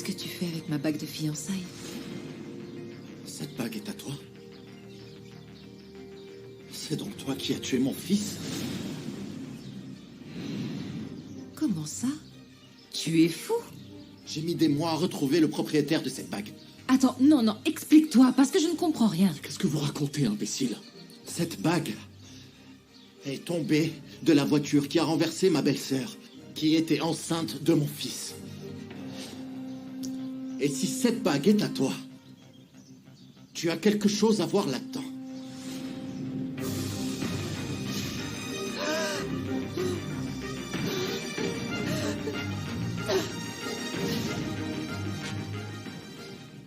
Qu'est-ce que tu fais avec ma bague de fiançailles? Cette bague est à toi? C'est donc toi qui as tué mon fils? Comment ça? Tu es fou? J'ai mis des mois à retrouver le propriétaire de cette bague. Attends, non, non, explique-toi, parce que je ne comprends rien. Qu'est-ce que vous racontez, imbécile? Cette bague est tombée de la voiture qui a renversé ma belle-sœur, qui était enceinte de mon fils. Et si cette bague est à toi, tu as quelque chose à voir là-dedans.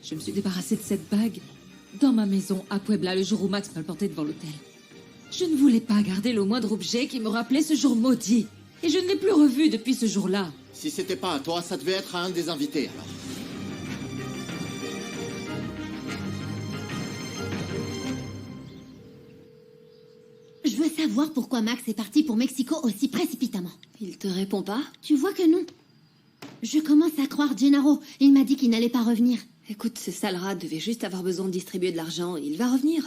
Je me suis débarrassée de cette bague dans ma maison à Puebla le jour où Max m'a porté devant l'hôtel. Je ne voulais pas garder le moindre objet qui me rappelait ce jour maudit. Et je ne l'ai plus revu depuis ce jour-là. Si c'était pas à toi, ça devait être à un des invités, alors. Je veux savoir pourquoi Max est parti pour Mexico aussi précipitamment. Il te répond pas? Tu vois que non. Je commence à croire Gennaro. Il m'a dit qu'il n'allait pas revenir. Écoute, ce sale rat devait juste avoir besoin de distribuer de l'argent. Il va revenir.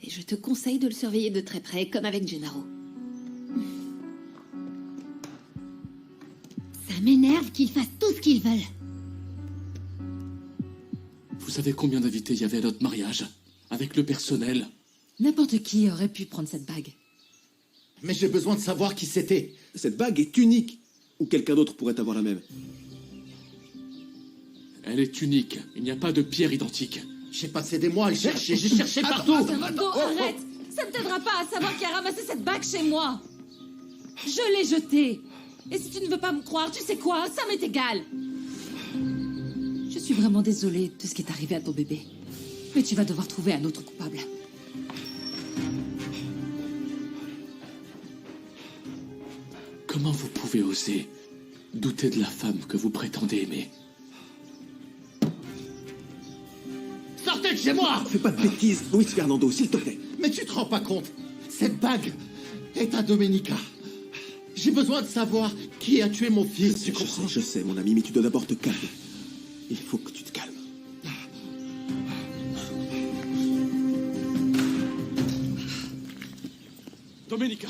Et je te conseille de le surveiller de très près, comme avec Gennaro. Ça m'énerve qu'ils fassent tout ce qu'ils veulent. Vous savez combien d'invités il y avait à notre mariage? Avec le personnel? N'importe qui aurait pu prendre cette bague. Mais j'ai besoin de savoir qui c'était. Cette bague est unique. Ou quelqu'un d'autre pourrait avoir la même. Elle est unique. Il n'y a pas de pierre identique. J'ai passé des mois à le chercher, j'ai cherché partout. Margot, arrête! Ça ne t'aidera pas à savoir qui a ramassé cette bague chez moi. Je l'ai jetée. Et si tu ne veux pas me croire, tu sais quoi? Ça m'est égal. Je suis vraiment désolée de ce qui est arrivé à ton bébé. Mais tu vas devoir trouver un autre coupable. Comment vous pouvez oser douter de la femme que vous prétendez aimer? Sortez de chez moi! Fais pas de bêtises, Luis Fernando, s'il te plaît. Mais tu te rends pas compte? Cette bague est à Domenica. J'ai besoin de savoir qui a tué mon fils, tu comprends? Je sais, mon ami, mais tu dois d'abord te calmer. Il faut que tu te calmes. Domenica!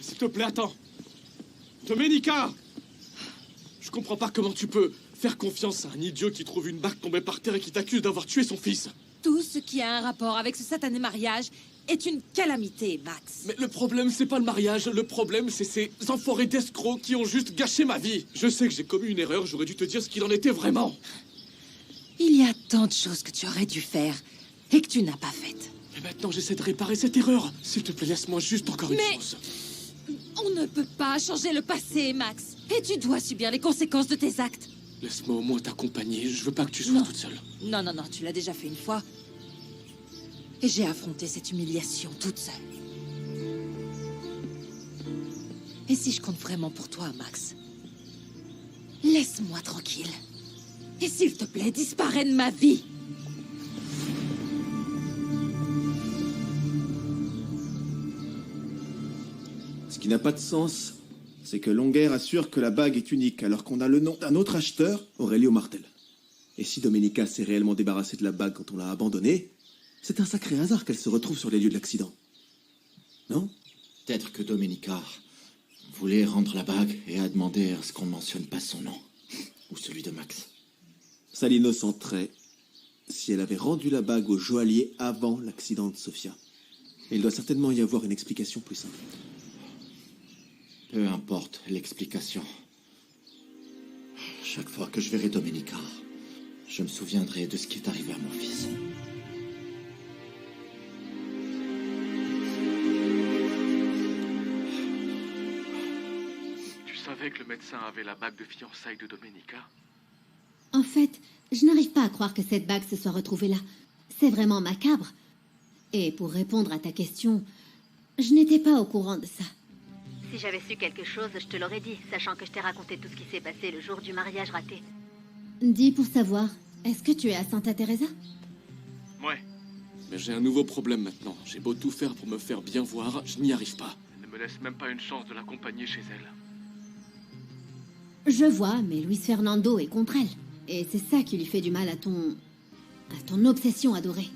S'il te plaît, attends! Domenica! Je comprends pas comment tu peux faire confiance à un idiot qui trouve une bague tombée par terre et qui t'accuse d'avoir tué son fils. Tout ce qui a un rapport avec ce satané mariage est une calamité, Max. Mais le problème, c'est pas le mariage. Le problème, c'est ces enfoirés d'escrocs qui ont juste gâché ma vie. Je sais que j'ai commis une erreur, j'aurais dû te dire ce qu'il en était vraiment. Il y a tant de choses que tu aurais dû faire et que tu n'as pas faites. Et maintenant, j'essaie de réparer cette erreur. S'il te plaît, laisse-moi juste encore une chose. On ne peut pas changer le passé, Max. Et tu dois subir les conséquences de tes actes. Laisse-moi au moins t'accompagner. Je veux pas que tu sois toute seule. Non, non, non, tu l'as déjà fait une fois. Et j'ai affronté cette humiliation toute seule. Et si je compte vraiment pour toi, Max, laisse-moi tranquille. Et s'il te plaît, disparais de ma vie. Ce qui n'a pas de sens, c'est que Longuerre assure que la bague est unique, alors qu'on a le nom d'un autre acheteur, Aurelio Martel. Et si Domenica s'est réellement débarrassée de la bague quand on l'a abandonnée, c'est un sacré hasard qu'elle se retrouve sur les lieux de l'accident. Non? Peut-être que Domenica voulait rendre la bague et a demandé à ce qu'on ne mentionne pas son nom. Ou celui de Max. Ça l'innocenterait si elle avait rendu la bague au joaillier avant l'accident de Sofia. Et il doit certainement y avoir une explication plus simple. Peu importe l'explication. Chaque fois que je verrai Domenica, je me souviendrai de ce qui est arrivé à mon fils. Tu savais que le médecin avait la bague de fiançailles de Domenica? En fait, je n'arrive pas à croire que cette bague se soit retrouvée là. C'est vraiment macabre. Et pour répondre à ta question, je n'étais pas au courant de ça. Si j'avais su quelque chose, je te l'aurais dit, sachant que je t'ai raconté tout ce qui s'est passé le jour du mariage raté. Dis pour savoir, est-ce que tu es à Santa Teresa? Ouais. Mais j'ai un nouveau problème maintenant. J'ai beau tout faire pour me faire bien voir, je n'y arrive pas. Elle ne me laisse même pas une chance de l'accompagner chez elle. Je vois, mais Luis Fernando est contre elle. Et c'est ça qui lui fait du mal à ton obsession adorée.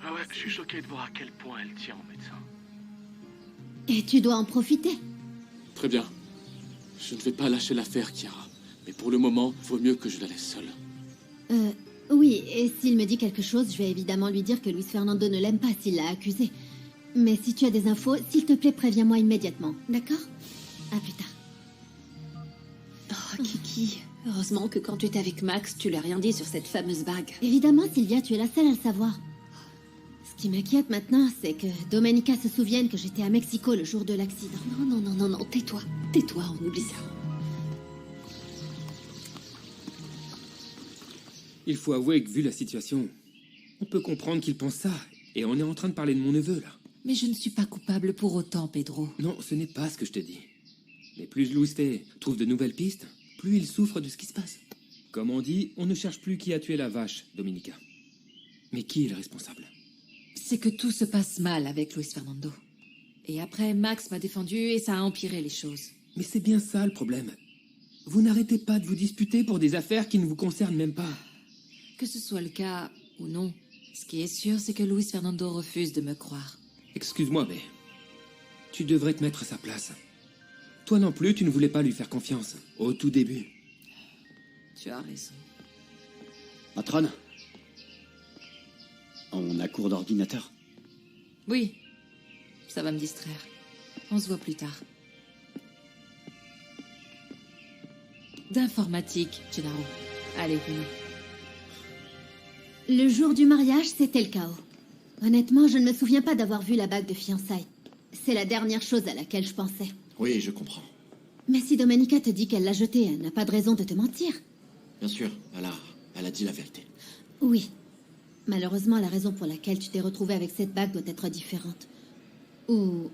Ah ouais, je suis choqué de voir à quel point elle tient au médecin. Et tu dois en profiter. Très bien. Je ne vais pas lâcher l'affaire, Chiara. Mais pour le moment, vaut mieux que je la laisse seule. Oui, et s'il me dit quelque chose, je vais évidemment lui dire que Luis Fernando ne l'aime pas s'il l'a accusé. Mais si tu as des infos, s'il te plaît, préviens-moi immédiatement, d'accord? À plus tard. Oh, Kiki. Heureusement que quand tu étais avec Max, tu lui as rien dit sur cette fameuse bague. Évidemment, Sylvia, tu es la seule à le savoir. Ce qui m'inquiète maintenant, c'est que Domenica se souvienne que j'étais à Mexico le jour de l'accident. Non, tais-toi. Tais-toi, on oublie ça. Il faut avouer que vu la situation, on peut comprendre qu'il pense ça. Et on est en train de parler de mon neveu, là. Mais je ne suis pas coupable pour autant, Pedro. Non, ce n'est pas ce que je te dis. Mais plus Luis trouve de nouvelles pistes, plus il souffre de ce qui se passe. Comme on dit, on ne cherche plus qui a tué la vache, Domenica. Mais qui est le responsable? C'est que tout se passe mal avec Luis Fernando. Et après, Max m'a défendu et ça a empiré les choses. Mais c'est bien ça le problème. Vous n'arrêtez pas de vous disputer pour des affaires qui ne vous concernent même pas. Que ce soit le cas ou non, ce qui est sûr, c'est que Luis Fernando refuse de me croire. Excuse-moi, mais tu devrais te mettre à sa place. Toi non plus, tu ne voulais pas lui faire confiance, au tout début. Tu as raison. Matron, on a cours d'ordinateur. Oui, ça va me distraire. On se voit plus tard. D'informatique, Gennaro. Allez, venons. Le jour du mariage, c'était le chaos. Honnêtement, je ne me souviens pas d'avoir vu la bague de fiançailles. C'est la dernière chose à laquelle je pensais. Oui, je comprends. Mais si Domenica te dit qu'elle l'a jetée, elle n'a pas de raison de te mentir. Bien sûr, elle a dit la vérité. Oui. Malheureusement, la raison pour laquelle tu t'es retrouvé avec cette bague doit être différente. Ou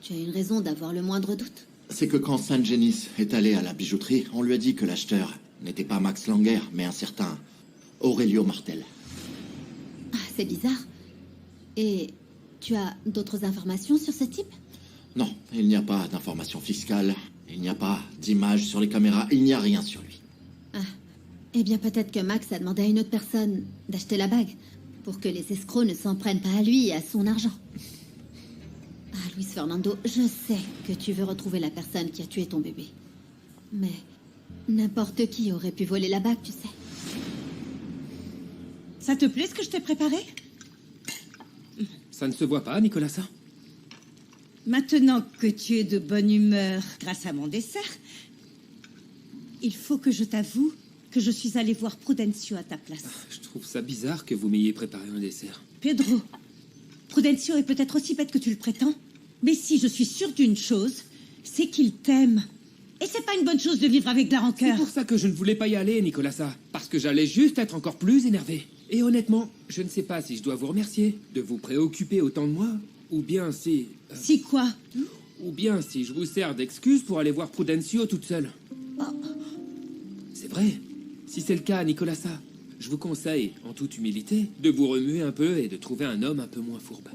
tu as une raison d'avoir le moindre doute. C'est que quand Saint Genis est allé à la bijouterie, on lui a dit que l'acheteur n'était pas Max Langer, mais un certain Aurelio Martel. Ah, c'est bizarre. Et tu as d'autres informations sur ce type? Non, il n'y a pas d'informations fiscales, il n'y a pas d'images sur les caméras, il n'y a rien sur lui. Ah. Eh bien, peut-être que Max a demandé à une autre personne d'acheter la bague, pour que les escrocs ne s'en prennent pas à lui et à son argent. Ah, Luis Fernando, je sais que tu veux retrouver la personne qui a tué ton bébé. Mais n'importe qui aurait pu voler la bague, tu sais. Ça te plaît ce que je t'ai préparé? Ça ne se voit pas, Nicolas, ça? Maintenant que tu es de bonne humeur grâce à mon dessert, il faut que je t'avoue que je suis allée voir Prudencio à ta place. Je trouve ça bizarre que vous m'ayez préparé un dessert. Pedro, Prudencio est peut-être aussi bête que tu le prétends, mais si je suis sûre d'une chose, c'est qu'il t'aime. Et c'est pas une bonne chose de vivre avec de la rancœur. C'est pour ça que je ne voulais pas y aller, Nicolas, parce que j'allais juste être encore plus énervé. Et honnêtement, je ne sais pas si je dois vous remercier de vous préoccuper autant de moi, ou bien si... Si quoi? Ou bien si je vous sers d'excuse pour aller voir Prudencio toute seule. Oh. C'est vrai. Si c'est le cas, Nicolas, je vous conseille, en toute humilité, de vous remuer un peu et de trouver un homme un peu moins fourbe.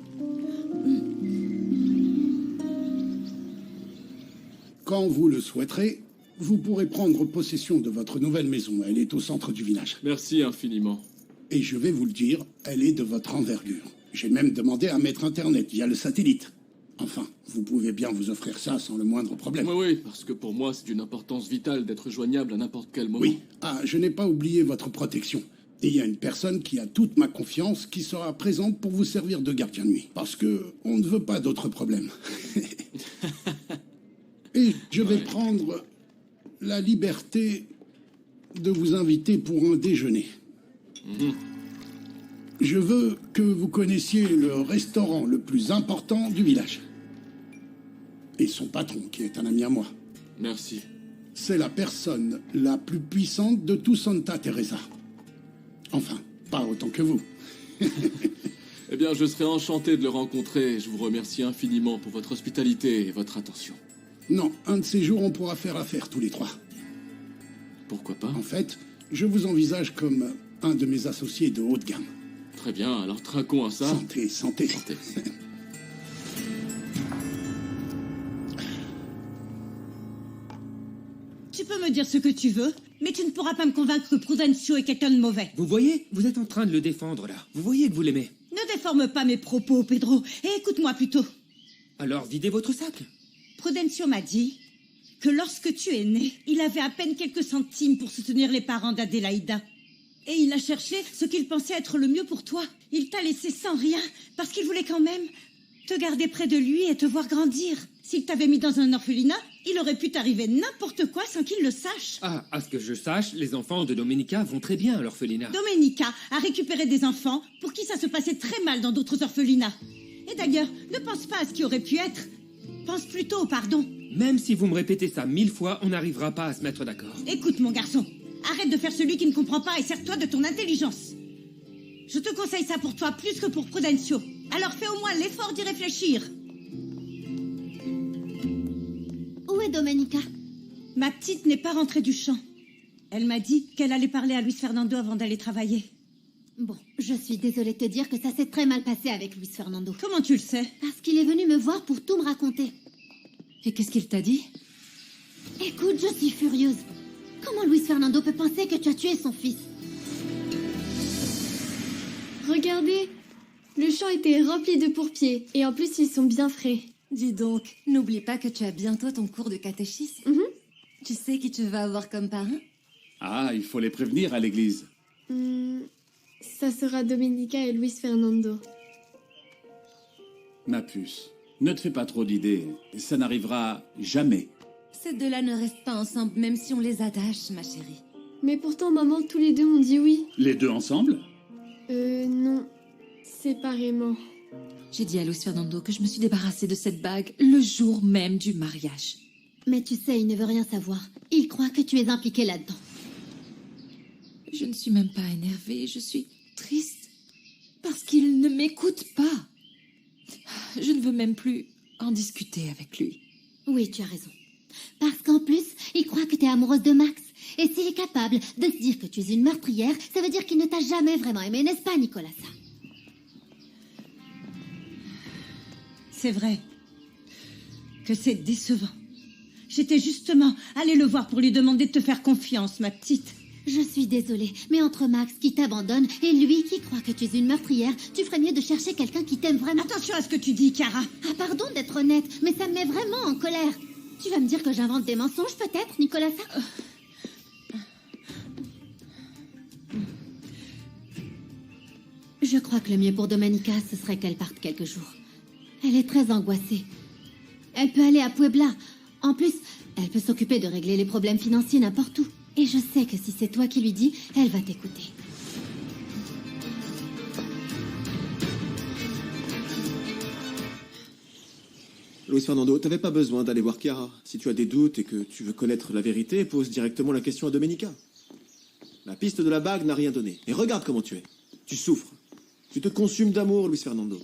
Quand vous le souhaiterez, vous pourrez prendre possession de votre nouvelle maison. Elle est au centre du village. Merci infiniment. Et je vais vous le dire, elle est de votre envergure. J'ai même demandé à mettre Internet via le satellite. Enfin, vous pouvez bien vous offrir ça sans le moindre problème. Oui, parce que pour moi, c'est d'une importance vitale d'être joignable à n'importe quel moment. Oui. Ah, je n'ai pas oublié votre protection. Et il y a une personne qui a toute ma confiance qui sera présente pour vous servir de gardien de nuit. Parce que on ne veut pas d'autres problèmes. Et je vais prendre la liberté de vous inviter pour un déjeuner. Je veux que vous connaissiez le restaurant le plus important du village. Et son patron, qui est un ami à moi. Merci. C'est la personne la plus puissante de tout Santa Teresa. Enfin, pas autant que vous. Eh bien, je serais enchanté de le rencontrer. Je vous remercie infiniment pour votre hospitalité et votre attention. Non, un de ces jours, on pourra faire affaire tous les trois. Pourquoi pas? En fait, je vous envisage comme un de mes associés de haut de gamme. Très bien, alors trinquons à ça. Santé, santé. Santé. Tu peux me dire ce que tu veux, mais tu ne pourras pas me convaincre que Prudencio est quelqu'un de mauvais. Vous voyez, vous êtes en train de le défendre, là. Vous voyez que vous l'aimez. Ne déforme pas mes propos, Pedro, et écoute-moi plutôt. Alors videz votre sac. Prudencio m'a dit que lorsque tu es né, il avait à peine quelques centimes pour soutenir les parents d'Adélaïda. Et il a cherché ce qu'il pensait être le mieux pour toi. Il t'a laissé sans rien, parce qu'il voulait quand même te garder près de lui et te voir grandir. S'il t'avait mis dans un orphelinat, il aurait pu t'arriver n'importe quoi sans qu'il le sache. Ah, à ce que je sache, les enfants de Domenica vont très bien à l'orphelinat. Domenica a récupéré des enfants pour qui ça se passait très mal dans d'autres orphelinats. Et d'ailleurs, ne pense pas à ce qui aurait pu être. Pense plutôt au pardon. Même si vous me répétez ça 1000 fois, on n'arrivera pas à se mettre d'accord. Écoute, mon garçon, arrête de faire celui qui ne comprend pas et sers-toi de ton intelligence. Je te conseille ça pour toi plus que pour Prudencio. Alors fais au moins l'effort d'y réfléchir. Où est Domenica? Ma petite n'est pas rentrée du champ. Elle m'a dit qu'elle allait parler à Luis Fernando avant d'aller travailler. Bon, je suis désolée de te dire que ça s'est très mal passé avec Luis Fernando. Comment tu le sais? Parce qu'il est venu me voir pour tout me raconter. Et qu'est-ce qu'il t'a dit? Écoute, je suis furieuse. Comment Luis Fernando peut penser que tu as tué son fils? Regardez, le champ était rempli de pourpiers, et en plus ils sont bien frais. Dis donc, n'oublie pas que tu as bientôt ton cours de catéchisme. Tu sais qui tu vas avoir comme parrain? Ah, il faut les prévenir à l'église. Ça sera Domenica et Luis Fernando. Ma puce, ne te fais pas trop d'idées. Ça n'arrivera jamais. Ces deux-là ne restent pas ensemble, même si on les attache, ma chérie. Mais pourtant, maman, tous les deux ont dit oui. Les deux ensemble? Non. Séparément. J'ai dit à Luis Fernando que je me suis débarrassée de cette bague le jour même du mariage. Mais tu sais, il ne veut rien savoir. Il croit que tu es impliquée là-dedans. Je ne suis même pas énervée, je suis triste. Parce qu'il ne m'écoute pas. Je ne veux même plus en discuter avec lui. Oui, tu as raison. Parce qu'en plus, il croit que tu es amoureuse de Max. Et s'il est capable de se dire que tu es une meurtrière, ça veut dire qu'il ne t'a jamais vraiment aimé, n'est-ce pas, Nicolas? C'est vrai que c'est décevant. J'étais justement allée le voir pour lui demander de te faire confiance, ma petite. Je suis désolée, mais entre Max qui t'abandonne et lui qui croit que tu es une meurtrière, tu ferais mieux de chercher quelqu'un qui t'aime vraiment. Attention à ce que tu dis, Cara. Ah, pardon d'être honnête, mais ça me met vraiment en colère. Tu vas me dire que j'invente des mensonges, peut-être, Nicolas? Je crois que le mieux pour Domenica, ce serait qu'elle parte quelques jours. Elle est très angoissée. Elle peut aller à Puebla. En plus, elle peut s'occuper de régler les problèmes financiers n'importe où. Et je sais que si c'est toi qui lui dis, elle va t'écouter. Luis Fernando, t'avais pas besoin d'aller voir Chiara. Si tu as des doutes et que tu veux connaître la vérité, pose directement la question à Domenica. La piste de la bague n'a rien donné. Et regarde comment tu es. Tu souffres. Tu te consumes d'amour, Luis Fernando.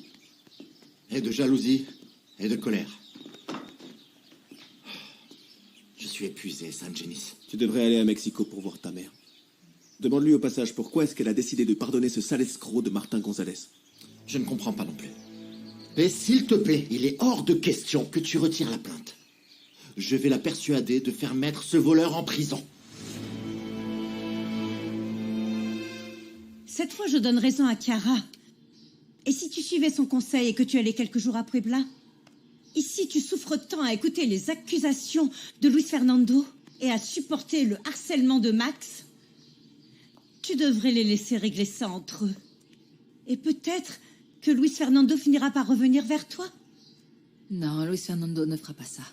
Et de jalousie, et de colère. Je suis épuisé, San Genis. Tu devrais aller à Mexico pour voir ta mère. Demande-lui au passage pourquoi est-ce qu'elle a décidé de pardonner ce sale escroc de Martin Gonzalez. Je ne comprends pas non plus. Et s'il te plaît, il est hors de question que tu retires la plainte. Je vais la persuader de faire mettre ce voleur en prison. Cette fois, je donne raison à Chiara. Et si tu suivais son conseil et que tu allais quelques jours à Puebla? Ici, tu souffres tant à écouter les accusations de Luis Fernando et à supporter le harcèlement de Max. Tu devrais les laisser régler ça entre eux. Et peut-être que Luis Fernando finira par revenir vers toi. Non, Luis Fernando ne fera pas ça.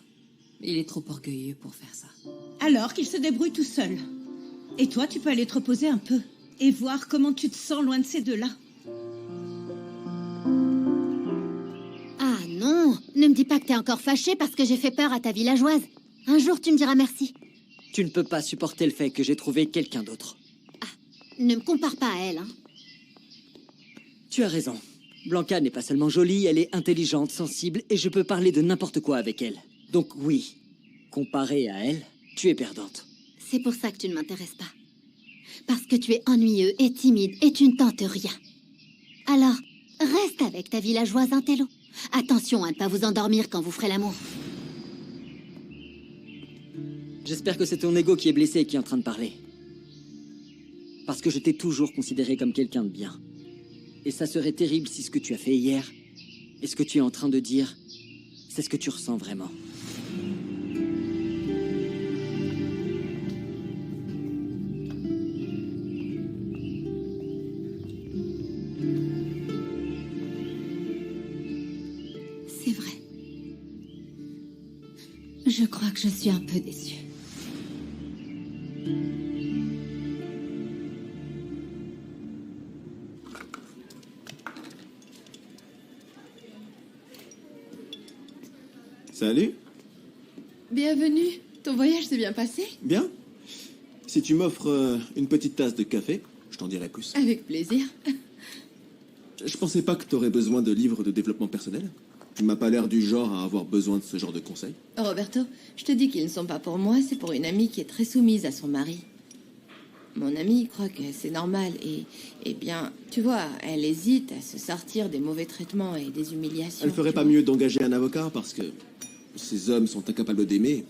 Il est trop orgueilleux pour faire ça. Alors qu'il se débrouille tout seul. Et toi, tu peux aller te reposer un peu et voir comment tu te sens loin de ces deux-là. Ah non, ne me dis pas que t'es encore fâchée parce que j'ai fait peur à ta villageoise. Un jour, tu me diras merci. Tu ne peux pas supporter le fait que j'ai trouvé quelqu'un d'autre. Ah, ne me compare pas à elle, hein. Tu as raison. Blanca n'est pas seulement jolie, elle est intelligente, sensible, et je peux parler de n'importe quoi avec elle. Donc oui, comparé à elle, tu es perdante. C'est pour ça que tu ne m'intéresses pas. Parce que tu es ennuyeux et timide et tu ne tentes rien. Alors, reste avec ta villageoise intello. Attention à ne pas vous endormir quand vous ferez l'amour. J'espère que c'est ton ego qui est blessé et qui est en train de parler. Parce que je t'ai toujours considéré comme quelqu'un de bien. Et ça serait terrible si ce que tu as fait hier, et ce que tu es en train de dire, c'est ce que tu ressens vraiment. C'est vrai. Je crois que je suis un peu déçue. Salut. Bienvenue. Ton voyage s'est bien passé? Bien. Si tu m'offres une petite tasse de café, je t'en dirai plus. Avec plaisir. Je pensais pas que t'aurais besoin de livres de développement personnel. Tu m'as pas l'air du genre à avoir besoin de ce genre de conseils. Roberto, je te dis qu'ils ne sont pas pour moi, c'est pour une amie qui est très soumise à son mari. Mon amie croit que c'est normal et, eh bien, tu vois, elle hésite à se sortir des mauvais traitements et des humiliations. Elle ferait pas mieux d'engager un avocat parce que ces hommes sont incapables d'aimer.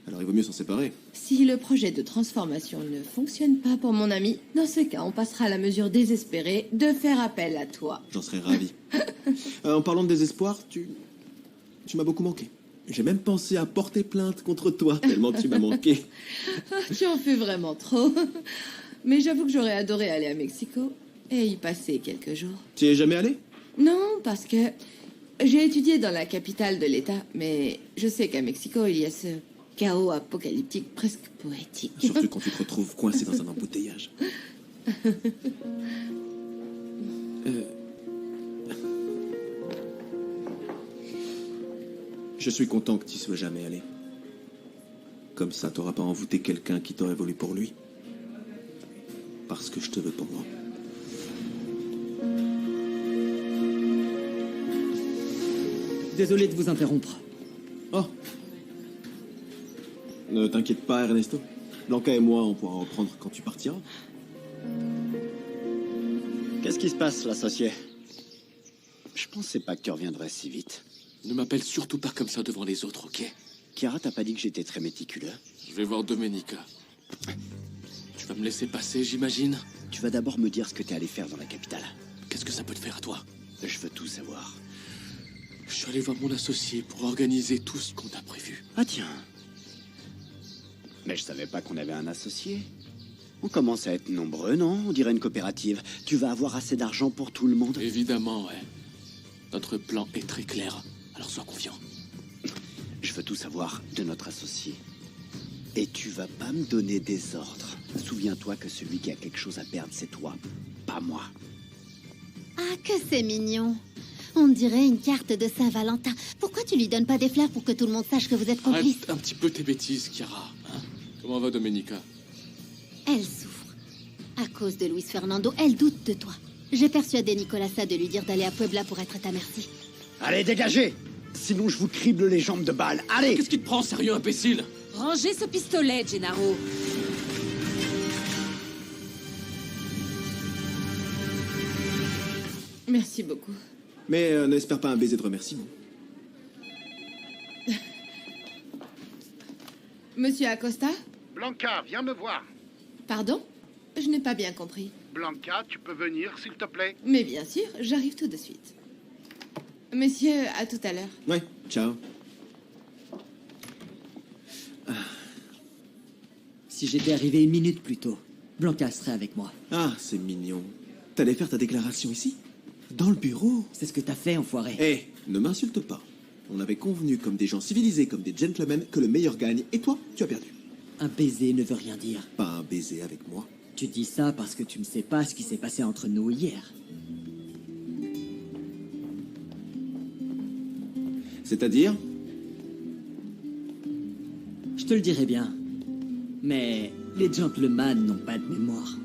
Alors il vaut mieux s'en séparer. Si le projet de transformation ne fonctionne pas pour mon ami, dans ce cas, on passera à la mesure désespérée de faire appel à toi. J'en serais ravi. En parlant de désespoir, tu m'as beaucoup manqué. J'ai même pensé à porter plainte contre toi, tellement tu m'as manqué. Tu en fais vraiment trop. Mais j'avoue que j'aurais adoré aller à Mexico et y passer quelques jours. Tu y es jamais allé? Non, parce que j'ai étudié dans la capitale de l'État, mais je sais qu'à Mexico, il y a ce chaos apocalyptique presque poétique. Surtout quand tu te retrouves coincé dans un embouteillage. Je suis content que tu y sois jamais allé. Comme ça, t'auras pas envoûté quelqu'un qui t'aurait voulu pour lui. Parce que je te veux pour moi. Désolé de vous interrompre. Oh. Ne t'inquiète pas, Ernesto. Blanca et moi, on pourra reprendre quand tu partiras. Qu'est-ce qui se passe, l'associé? Je pensais pas que tu reviendrais si vite. Ne m'appelle surtout pas comme ça devant les autres, ok? Chiara t'a pas dit que j'étais très méticuleux? Je vais voir Domenica. Tu vas me laisser passer, j'imagine? Tu vas d'abord me dire ce que t'es allé faire dans la capitale. Qu'est-ce que ça peut te faire à toi? Je veux tout savoir. Je suis allé voir mon associé pour organiser tout ce qu'on a prévu. Ah tiens. Mais je savais pas qu'on avait un associé. On commence à être nombreux, non? On dirait une coopérative. Tu vas avoir assez d'argent pour tout le monde? Évidemment, ouais. Notre plan est très clair, alors sois confiant. Je veux tout savoir de notre associé. Et tu vas pas me donner des ordres. Souviens-toi que celui qui a quelque chose à perdre, c'est toi, pas moi. Ah, que c'est mignon. On dirait une carte de Saint-Valentin. Pourquoi tu lui donnes pas des fleurs pour que tout le monde sache que vous êtes complices? Arrête un petit peu tes bêtises, Chiara. Hein? Comment va Domenica? Elle souffre. À cause de Luis Fernando, elle doute de toi. J'ai persuadé Nicolasa de lui dire d'aller à Puebla pour être à ta merci. Allez, dégagez! Sinon, je vous crible les jambes de balle. Allez! Qu'est-ce qui te prend, sérieux, imbécile? Rangez ce pistolet, Gennaro. Merci beaucoup. Mais n'espère pas un baiser de remerciement. Monsieur Acosta? Blanca, viens me voir. Pardon? Je n'ai pas bien compris. Blanca, tu peux venir, s'il te plaît? Mais bien sûr, j'arrive tout de suite. Monsieur, à tout à l'heure. Ouais, ciao. Si j'étais arrivé 1 minute plus tôt, Blanca serait avec moi. Ah, c'est mignon. T'allais faire ta déclaration ici? Dans le bureau? C'est ce que t'as fait, enfoiré. Eh, ne m'insulte pas. On avait convenu comme des gens civilisés, comme des gentlemen, que le meilleur gagne, et toi, tu as perdu. Un baiser ne veut rien dire. Pas un baiser avec moi. Tu dis ça parce que tu ne sais pas ce qui s'est passé entre nous hier. C'est-à-dire? Je te le dirai bien. Mais les gentlemen n'ont pas de mémoire.